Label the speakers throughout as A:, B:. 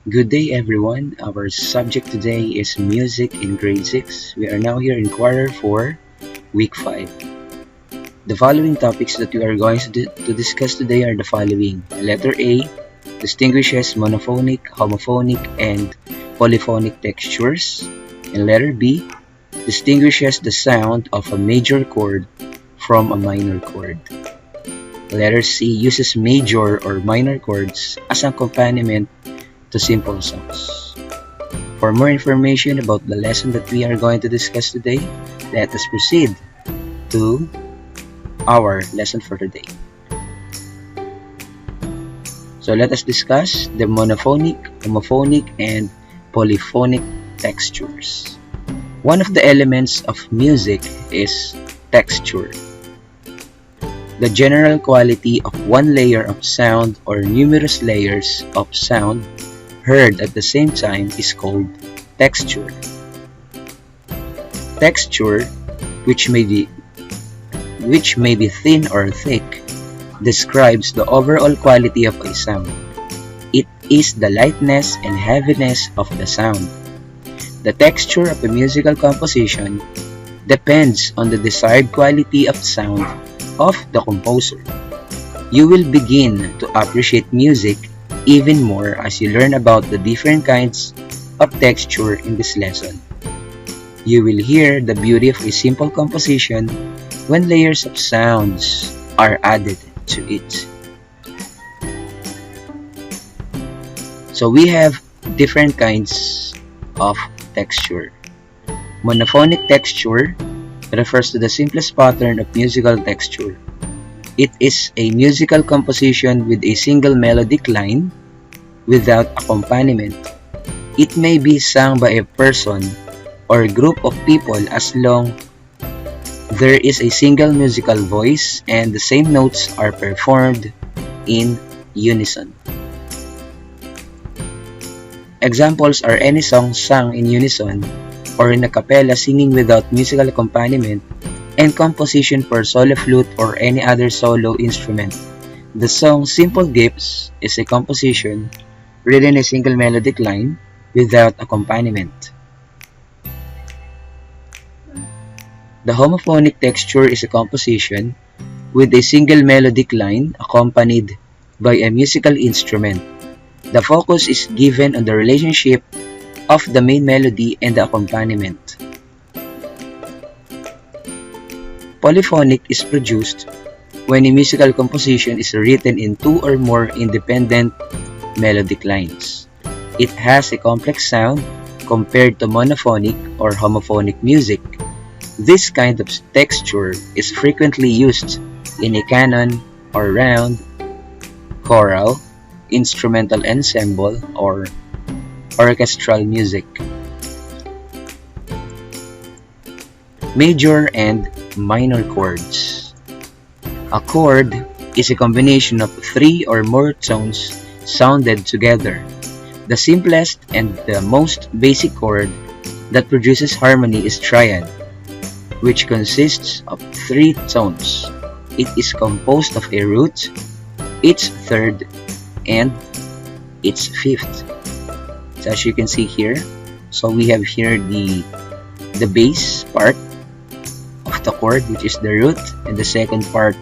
A: Good day everyone. Our subject today is music in grade 6. We are now here in quarter 4, week 5. The following topics that we are going to discuss today are the following. Letter A distinguishes monophonic, homophonic, and polyphonic textures. And letter B distinguishes the sound of a major chord from a minor chord. Letter C uses major or minor chords as an accompaniment to simple songs. For more information about the lesson that we are going to discuss today, let us proceed to our lesson for today. So let us discuss the monophonic, homophonic, and polyphonic textures. One of the elements of music is texture. The general quality of one layer of sound or numerous layers of sound heard at the same time is called texture. Texture, which may be thin or thick, describes the overall quality of a sound. It is the lightness and heaviness of the sound. The texture of a musical composition depends on the desired quality of sound of the composer. You will begin to appreciate music even more as you learn about the different kinds of texture in this lesson. You will hear the beauty of a simple composition when layers of sounds are added to it. So we have different kinds of texture. Monophonic texture refers to the simplest pattern of musical texture. It is a musical composition with a single melodic line without accompaniment. It may be sung by a person or a group of people as long there is a single musical voice and the same notes are performed in unison. Examples are any song sung in unison or in a cappella singing without musical accompaniment, and composition for solo flute or any other solo instrument. The song Simple Gifts is a composition written a single melodic line without accompaniment. The homophonic texture is a composition with a single melodic line accompanied by a musical instrument. The focus is given on the relationship of the main melody and the accompaniment. Polyphonic is produced when a musical composition is written in two or more independent melodic lines. It has a complex sound compared to monophonic or homophonic music. This kind of texture is frequently used in a canon or round, choral, instrumental ensemble, or orchestral music. Major and minor chords. A chord is a combination of three or more tones sounded together. The simplest and the most basic chord that produces harmony is triad, which consists of three tones. It is composed of a root, its third, and its fifth. So as you can see here, so we have here the bass part of the chord, which is the root, and the second part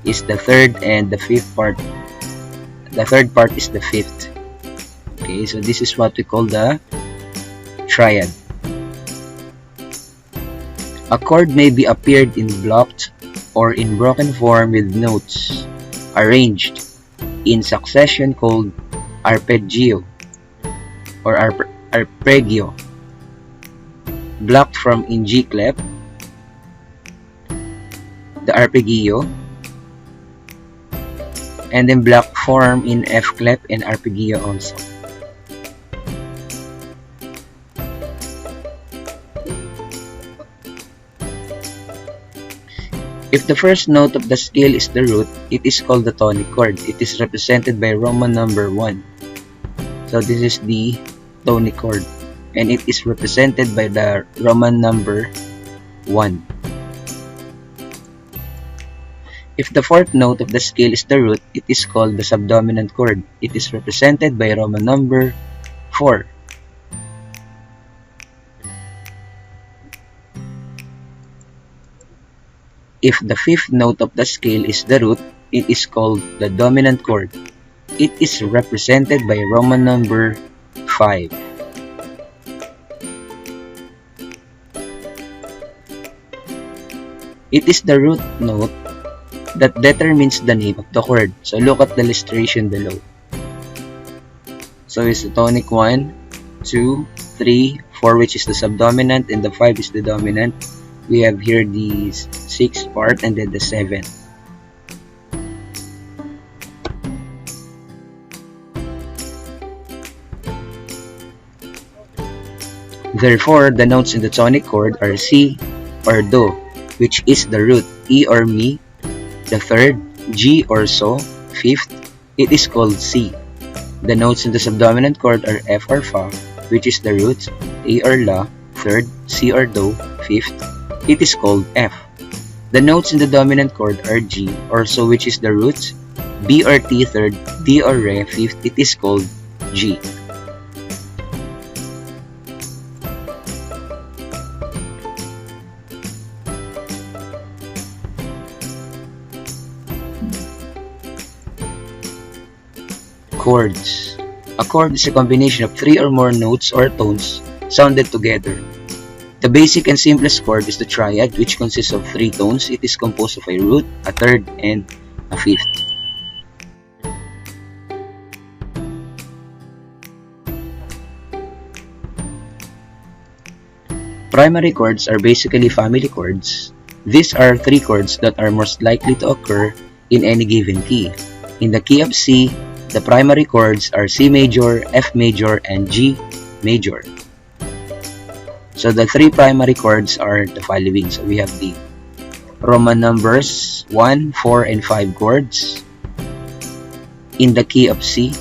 A: is the third, and the third part is the fifth. Okay, so this is what we call the triad. A chord may be appeared in blocked or in broken form with notes arranged in succession called arpeggio or arpeggio. Blocked from in G clef, the arpeggio, and then block form in F clef and arpeggio also. If the first note of the scale is the root, it is called the tonic chord. It is represented by Roman number 1. So this is the tonic chord, and it is represented by the Roman number 1. If the fourth note of the scale is the root, it is called the subdominant chord. It is represented by Roman number 4. If the fifth note of the scale is the root, it is called the dominant chord. It is represented by Roman number 5. It is the root note that determines the name of the chord. So look at the illustration below. So it's the tonic 1, 2, 3, 4, which is the subdominant, and the 5 is the dominant. We have here the 6th part and then the 7th. Therefore, the notes in the tonic chord are C or Do, which is the root, E or Mi, the third, G or So, fifth, it is called C. The notes in the subdominant chord are F or Fa, which is the root, A or La, third, C or Do, fifth, it is called F. The notes in the dominant chord are G or So, which is the root, B or T, third, D or Re, fifth, it is called G. Chords. A chord is a combination of 3 or more notes or tones sounded together. The basic and simplest chord is the triad, which consists of 3 tones. It is composed of a root, a third, and a fifth. Primary chords are basically family chords. These are 3 chords that are most likely to occur in any given key. In the key of C, the primary chords are C major, F major, and G major. So the 3 primary chords are the following. So we have the Roman numbers 1, 4, and 5 chords. In the key of C,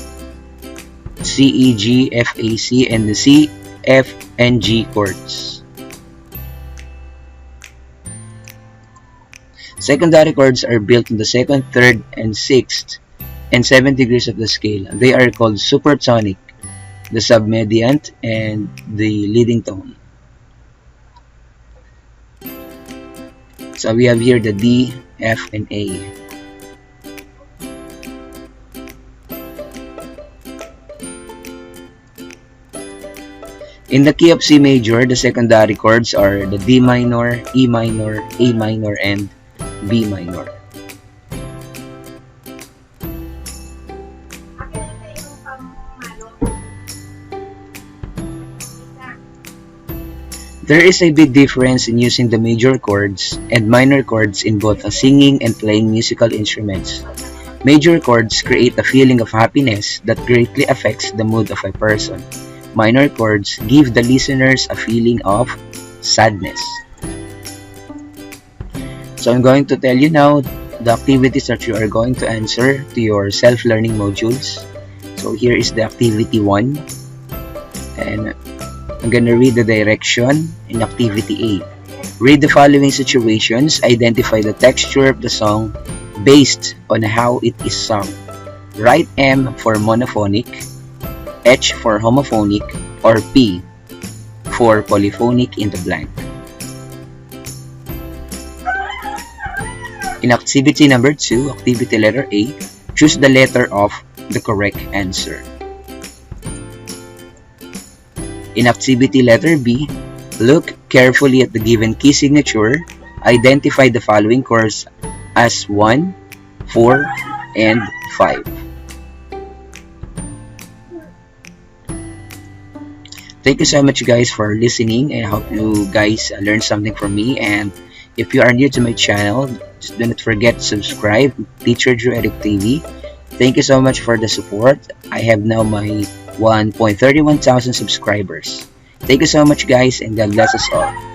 A: C, E, G, F, A, C, and the C, F, and G chords. Secondary chords are built in the 2nd, 3rd, and 6th and 7th degrees of the scale. They are called supertonic, the submediant, and the leading tone. So we have here the D, F, and A. In the key of C major, the secondary chords are the D minor, E minor, A minor, and B minor. There is a big difference in using the major chords and minor chords in both singing and playing musical instruments. Major chords create a feeling of happiness that greatly affects the mood of a person. Minor chords give the listeners a feeling of sadness. So I'm going to tell you now the activities that you are going to answer to your self-learning modules. So here is the activity 1, and I'm going to read the direction in activity A. Read the following situations. Identify the texture of the song based on how it is sung. Write M for monophonic, H for homophonic, or P for polyphonic in the blank. In activity number 2, activity letter A, choose the letter of the correct answer. In activity letter B, look carefully at the given key signature. Identify the following chords as 1, 4, and 5. Thank you so much guys for listening. I hope you guys learned something from me, and if you are new to my channel, just do not forget to subscribe T.Drew Edit TV. Thank you so much for the support. I have now my 1.31 thousand subscribers. Thank you so much guys, and God bless us all.